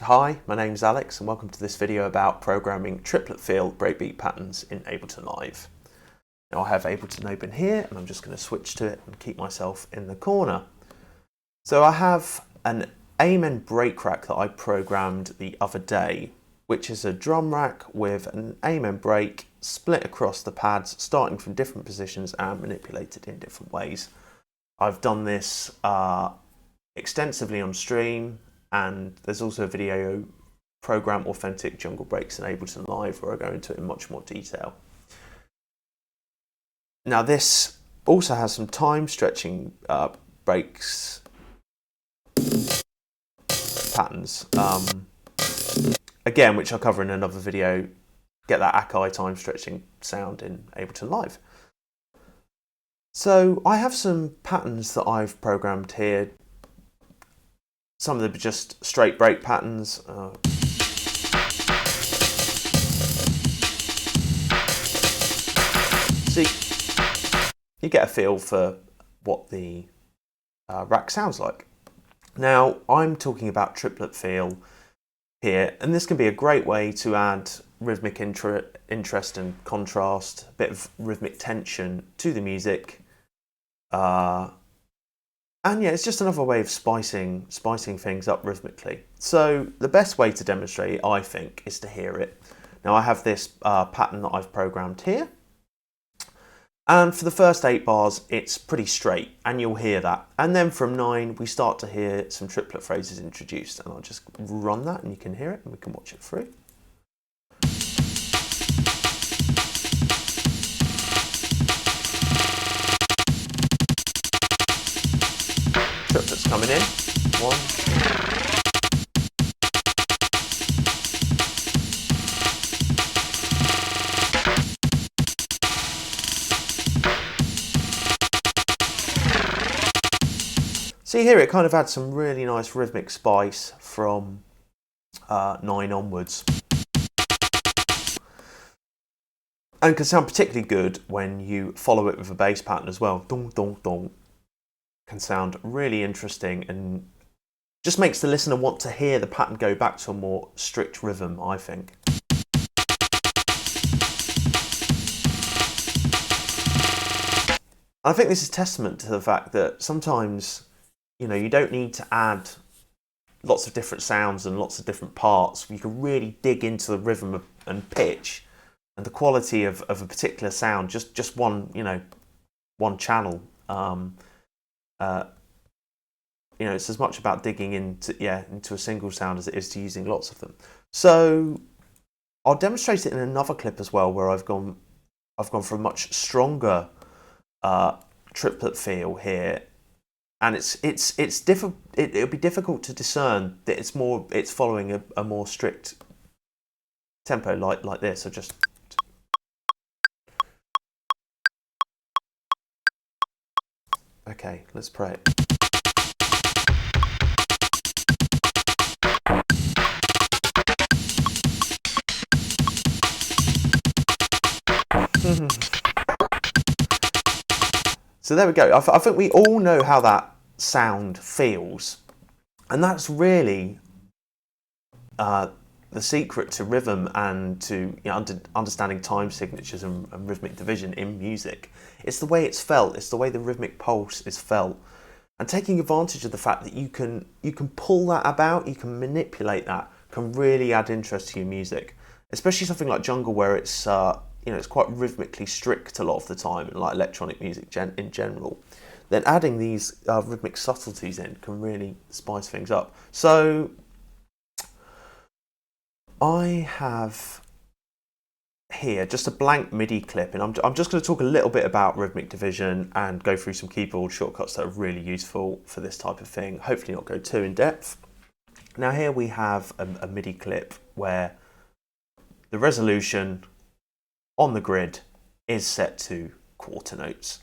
Hi, my name's Alex and welcome to this video about programming triplet feel breakbeat patterns in Ableton Live. Now I have Ableton open here and I'm just going to switch to it and keep myself in the corner. So I have an Amen break rack that I programmed the other day, which is a drum rack with an Amen break split across the pads, starting from different positions and manipulated in different ways. I've done this extensively on stream, and there's also a video, Program Authentic Jungle Breaks in Ableton Live, where I go into it in much more detail. Now this also has some time stretching breaks patterns, again, which I'll cover in another video. Get that Akai time stretching sound in Ableton Live. So I have some patterns that I've programmed here. Some of them are just straight break patterns. See, you get a feel for what the rack sounds like. Now, I'm talking about triplet feel here, and this can be a great way to add rhythmic interest and contrast, a bit of rhythmic tension to the music. And yeah, it's just another way of spicing things up rhythmically. So the best way to demonstrate it, I think, is to hear it. Now I have this pattern that I've programmed here. And for the first 8 bars, it's pretty straight, and you'll hear that. And then from 9, we start to hear some triplet phrases introduced. And I'll just run that, and you can hear it, and we can watch it through. Triplets coming in. 1. So you hear it kind of adds some really nice rhythmic spice from 9 onwards. And can sound particularly good when you follow it with a bass pattern as well. Dong, dong, dong. Can sound really interesting and just makes the listener want to hear the pattern go back to a more strict rhythm, I think. I think this is testament to the fact that sometimes, you know, you don't need to add lots of different sounds and lots of different parts. You can really dig into the rhythm and pitch and the quality of a particular sound, just one, you know, one channel. You know, it's as much about digging into a single sound as it is to using lots of them. So I'll demonstrate it in another clip as well, where I've gone for a much stronger triplet feel here, and it'll be difficult to discern that it's following a more strict tempo like this. So just okay, let's play it. So there we go. I think we all know how that sound feels, and that's really the secret to rhythm and to, you know, understanding time signatures and rhythmic division in music. It's the way it's felt. It's the way the rhythmic pulse is felt, and taking advantage of the fact that you can pull that about, you can manipulate that, can really add interest to your music. Especially something like jungle, where it's you know, it's quite rhythmically strict a lot of the time, like electronic music in general. Then adding these rhythmic subtleties in can really spice things up. So I have here just a blank MIDI clip, and I'm just going to talk a little bit about rhythmic division and go through some keyboard shortcuts that are really useful for this type of thing. Hopefully not go too in depth. Now here we have a MIDI clip where the resolution on the grid is set to quarter notes,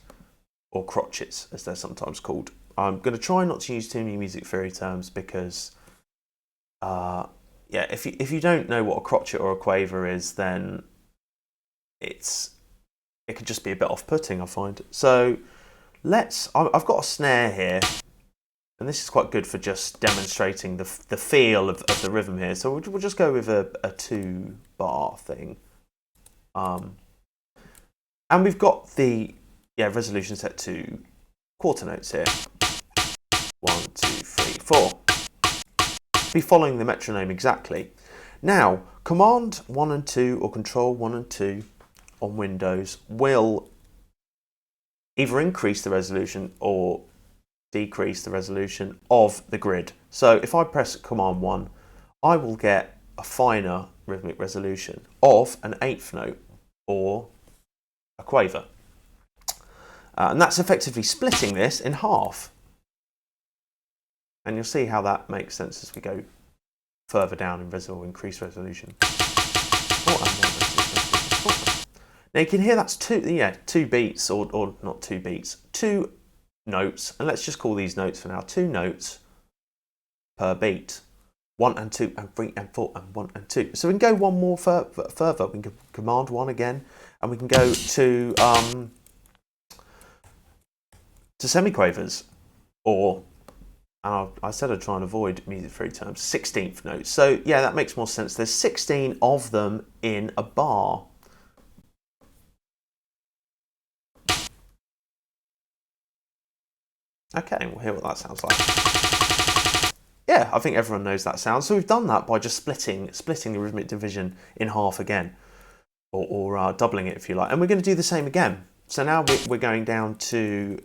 or crotchets as they're sometimes called. I'm going to try not to use too many music theory terms because yeah, if you don't know what a crotchet or a quaver is, then it could just be a bit off-putting, I find. So I've got a snare here And this is quite good for just demonstrating the feel of the rhythm here. So we'll just go with a 2-bar thing. And we've got the resolution set to quarter notes here. 1, 2, 3, 4. Be following the metronome exactly. Now, Command 1 and 2 or Control 1 and 2 on Windows will either increase the resolution or decrease the resolution of the grid. So if I press Command 1, I will get a finer rhythmic resolution of an 8th note or a quaver. And that's effectively splitting this in half. And you'll see how that makes sense as we go further down in increased resolution. Now you can hear that's two beats, or not 2 beats, 2 notes, and let's just call these notes for now, 2 notes per beat. 1 and 2 and 3 and 4 and 1 and 2. So we can go one more further. We can Command 1 again, and we can go to semiquavers, or, and I said I'd try and avoid music-free terms, 16th notes. So yeah, that makes more sense. There's 16 of them in a bar. Okay, we'll hear what that sounds like. Yeah, I think everyone knows that sound. So we've done that by just splitting the rhythmic division in half again, or doubling it if you like. And we're going to do the same again. So now we're going down to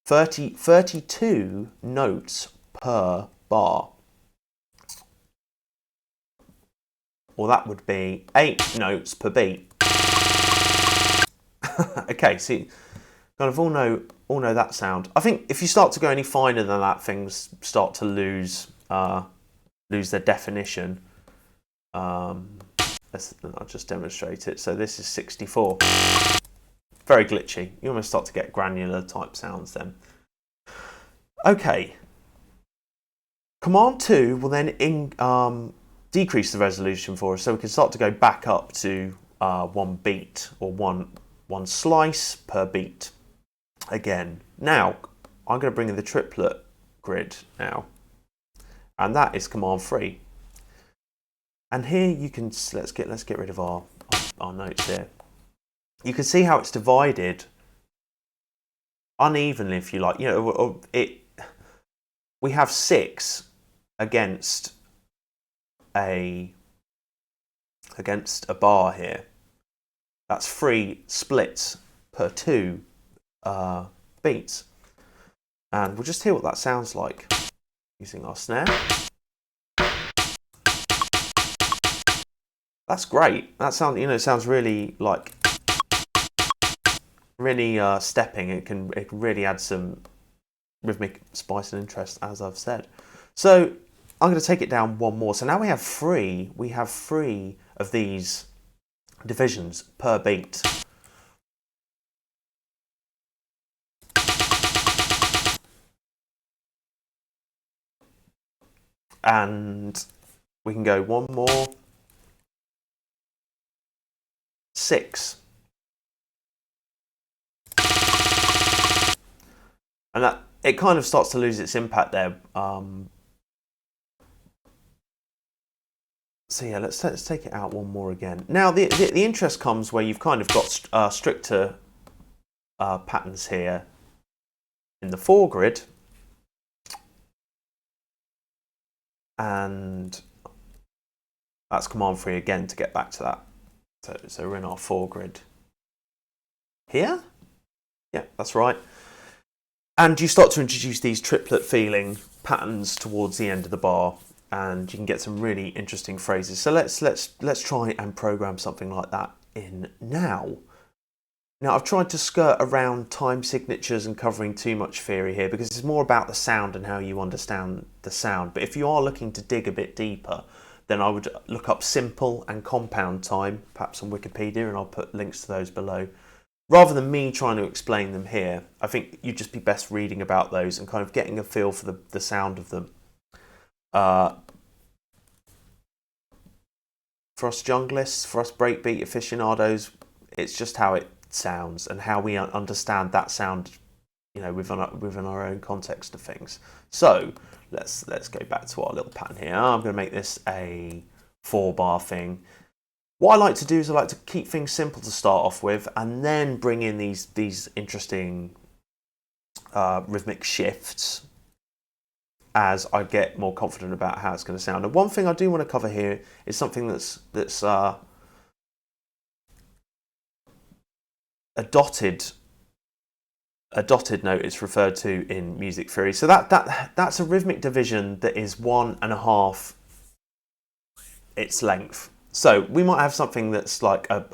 32 notes per bar. Or that would be 8 notes per beat. Okay, see, kind of all know that sound. I think if you start to go any finer than that, things start to lose their definition. I'll just demonstrate it. So this is 64. Very glitchy. You almost start to get granular type sounds then. Okay. Command 2 will then decrease the resolution for us, so we can start to go back up to 1 beat, or one slice per beat. Again, now I'm going to bring in the triplet grid now, and that is Command 3. And here you can let's get rid of our notes here. You can see how it's divided unevenly, if you like. You know, we have 6 against a bar here. That's 3 splits per 2 beats, and we'll just hear what that sounds like using our snare. That's great. That sounds really like stepping. It can really add some rhythmic spice and interest, as I've said. So I'm going to take it down one more. So now we have 3. We have 3 of these divisions per beat. And we can go one more. 6. And that it kind of starts to lose its impact there. So yeah, let's take it out one more again. Now the interest comes where you've kind of got stricter patterns here in the 4 grid, and that's Command 3 again to get back to that. So we're in our 4 grid here. Yeah, that's right. And you start to introduce these triplet feeling patterns towards the end of the bar, and you can get some really interesting phrases. So let's try and program something like that in now. Now I've tried to skirt around time signatures and covering too much theory here, because it's more about the sound and how you understand the sound. But if you are looking to dig a bit deeper, then I would look up simple and compound time, perhaps on Wikipedia, and I'll put links to those below. Rather than me trying to explain them here, I think you'd just be best reading about those and kind of getting a feel for the sound of them. For us junglists, for us breakbeat aficionados, it's just how it sounds and how we understand that sound you know, within our own context of things. So let's go back to our little pattern here. I'm going to make this a 4-bar thing. What I like to do is I like to keep things simple to start off with, and then bring in these interesting rhythmic shifts as I get more confident about how it's going to sound. And one thing I do want to cover here is something that's a dotted note is referred to in music theory. So that's a rhythmic division that is 1.5 its length. So we might have something that's like a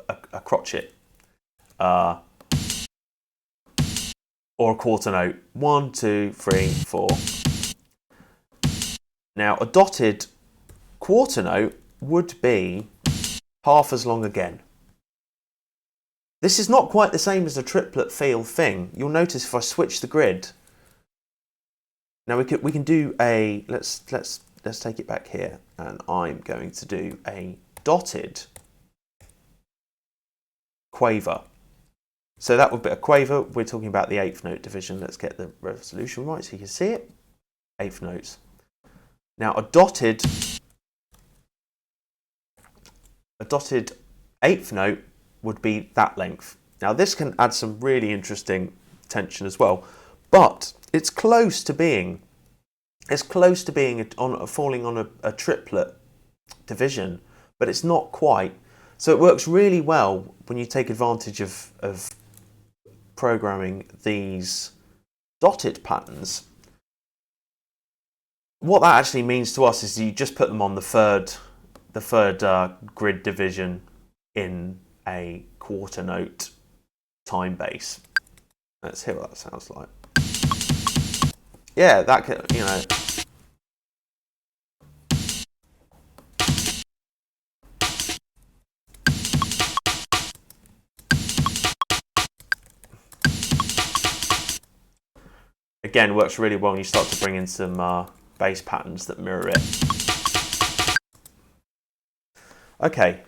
crotchet or a quarter note. 1, 2, 3, 4. Now a dotted quarter note would be half as long again. This is not quite the same as a triplet feel thing. You'll notice if I switch the grid. Now we can do a let's take it back here, and I'm going to do a dotted quaver. So that would be a quaver. We're talking about the 8th note division. Let's get the resolution right so you can see it. 8th notes. Now a dotted 8th note would be that length. Now this can add some really interesting tension as well, but it's close to being falling on a triplet division, but it's not quite. So it works really well when you take advantage of programming these dotted patterns. What that actually means to us is you just put them on the third grid division in a quarter note time base. Let's hear what that sounds like. Yeah, that could, you know. Again, works really well when you start to bring in some bass patterns that mirror it. Okay.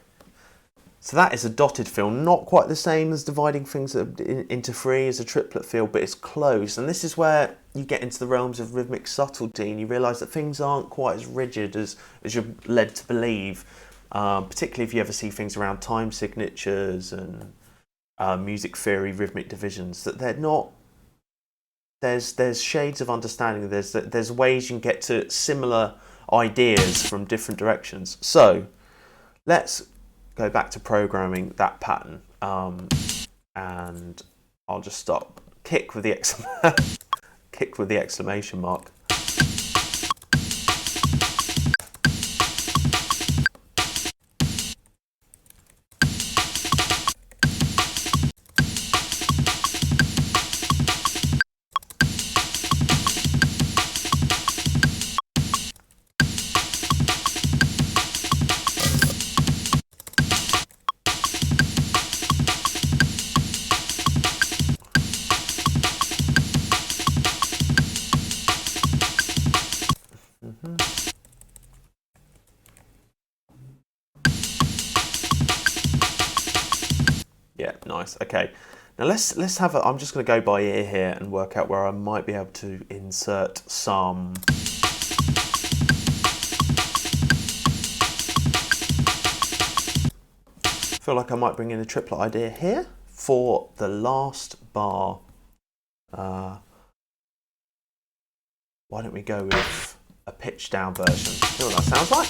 So that is a dotted feel, not quite the same as dividing things into 3 as a triplet feel, but it's close. And this is where you get into the realms of rhythmic subtlety, and you realise that things aren't quite as rigid as you're led to believe, particularly if you ever see things around time signatures and music theory, rhythmic divisions, that they're not. There's shades of understanding. There's ways you can get to similar ideas from different directions. So let's go back to programming that pattern, and I'll just stop. Kick with the exclamation mark. Yeah, nice. Okay, now let's have a. I'm just going to go by ear here and work out where I might be able to insert some. I feel like I might bring in a triplet idea here for the last bar. Why don't we go with a pitch down version? See what that sounds like?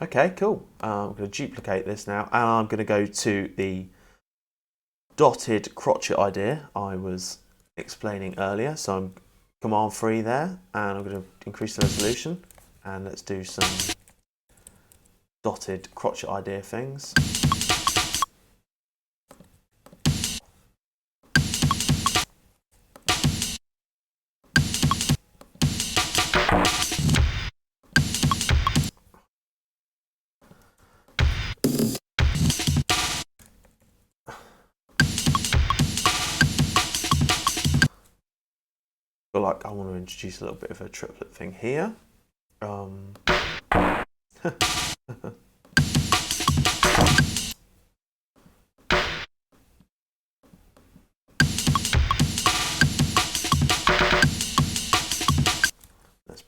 Okay, cool. I'm going to duplicate this now, and I'm going to go to the dotted crotchet idea I was explaining earlier. So I'm Command 3 there, and I'm going to increase the resolution, and let's do some dotted crotchet idea things. Feel like I want to introduce a little bit of a triplet thing here.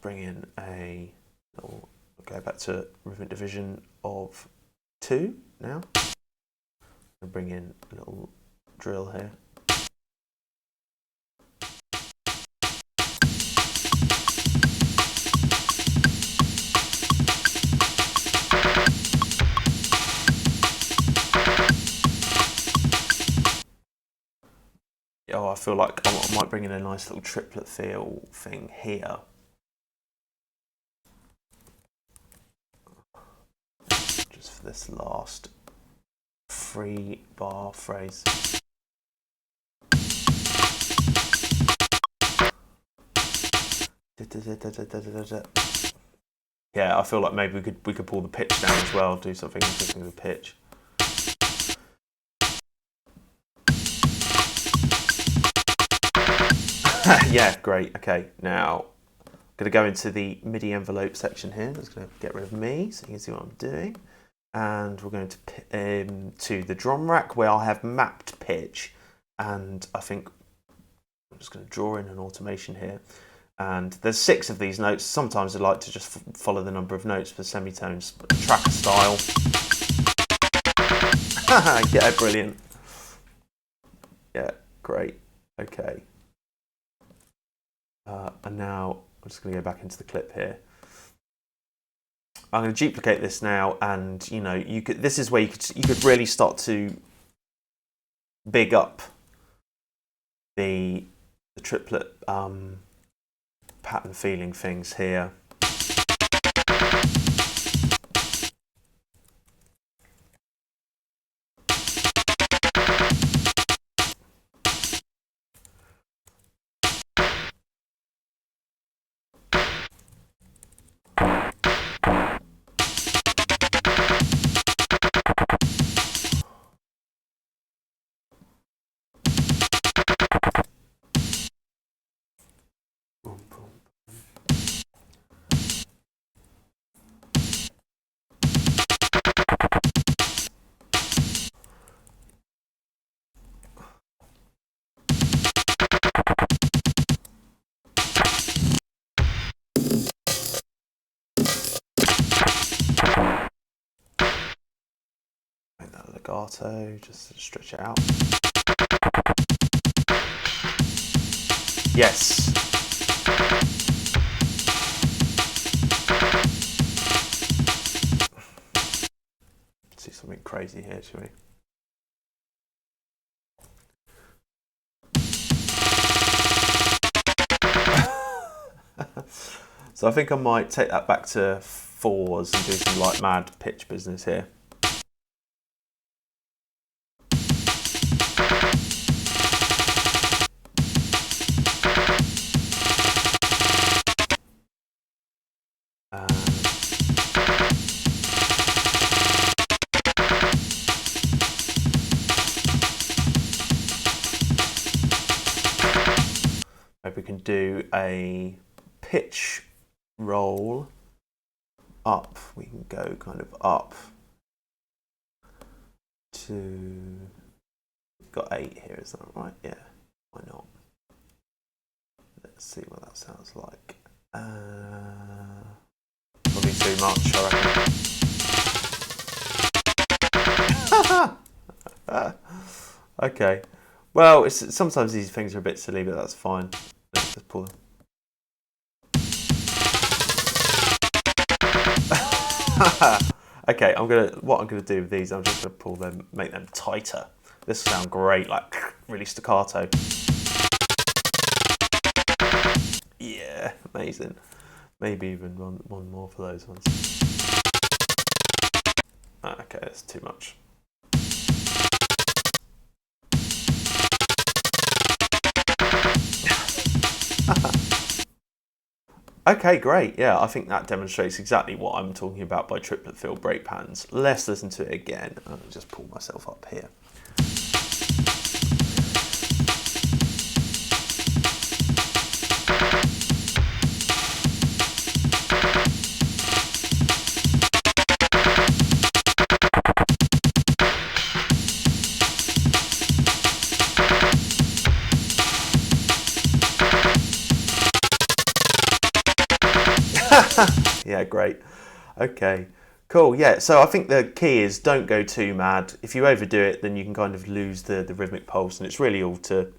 bring in a little, go back to rhythmic division of 2 now. I'll bring in a little drill here. Oh, I feel like I might bring in a nice little triplet feel thing here. Just for this last 3-bar phrase. Yeah, I feel like maybe we could pull the pitch down as well, do something interesting with the pitch. Yeah, great. Okay, now I'm going to go into the MIDI envelope section here. I'm just going to get rid of me so you can see what I'm doing. And we're going to the drum rack where I have mapped pitch. And I think I'm just going to draw in an automation here. And there's 6 of these notes. Sometimes I like to just follow the number of notes for semitones, tracker style. Yeah, brilliant. Yeah, great. Okay. And now I'm just going to go back into the clip here. I'm going to duplicate this now, and you know, this is where you could really start to big up the triplet pattern feeling things here. Legato, just to stretch it out. Yes. Let's see something crazy here, shall we? So I think I might take that back to 4s and do some like mad pitch business here. Maybe we can do a pitch roll up. We can go kind of up to, we've got 8 here, is that right? Yeah, why not? Let's see what that sounds like. Probably too much, I reckon. Okay. Well, sometimes these things are a bit silly, but that's fine. Let's just pull them. Okay, what I'm gonna do with these, I'm just gonna pull them, make them tighter. This will sound great, like really staccato. Yeah, amazing. Maybe even one more for those ones. Okay, that's too much. Okay, great. Yeah, I think that demonstrates exactly what I'm talking about by triplet fill break patterns. Let's listen to it again. I'll just pull myself up here. Yeah, great. Okay, cool. Yeah, so I think the key is don't go too mad. If you overdo it, then you can kind of lose the rhythmic pulse, and it's really all to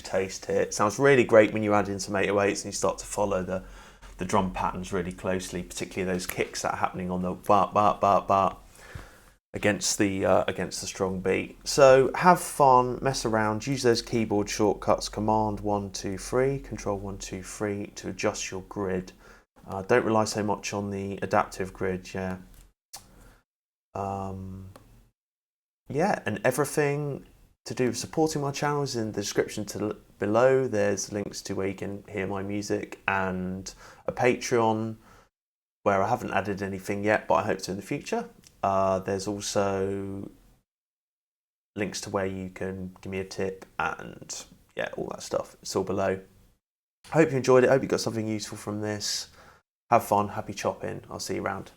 taste here. It sounds really great when you add in some 808s and you start to follow the drum patterns really closely, particularly those kicks that are happening on the bar bar bar bar against the strong beat. So have fun, mess around, use those keyboard shortcuts, Command 1 2 3, Control 1 2 3 to adjust your grid. Don't rely so much on the adaptive grid, yeah. Yeah, and everything to do with supporting my channel is in the description below. There's links to where you can hear my music and a Patreon where I haven't added anything yet, but I hope to in the future. There's also links to where you can give me a tip and yeah, all that stuff. It's all below. I hope you enjoyed it. I hope you got something useful from this. Have fun, happy chopping. I'll see you around.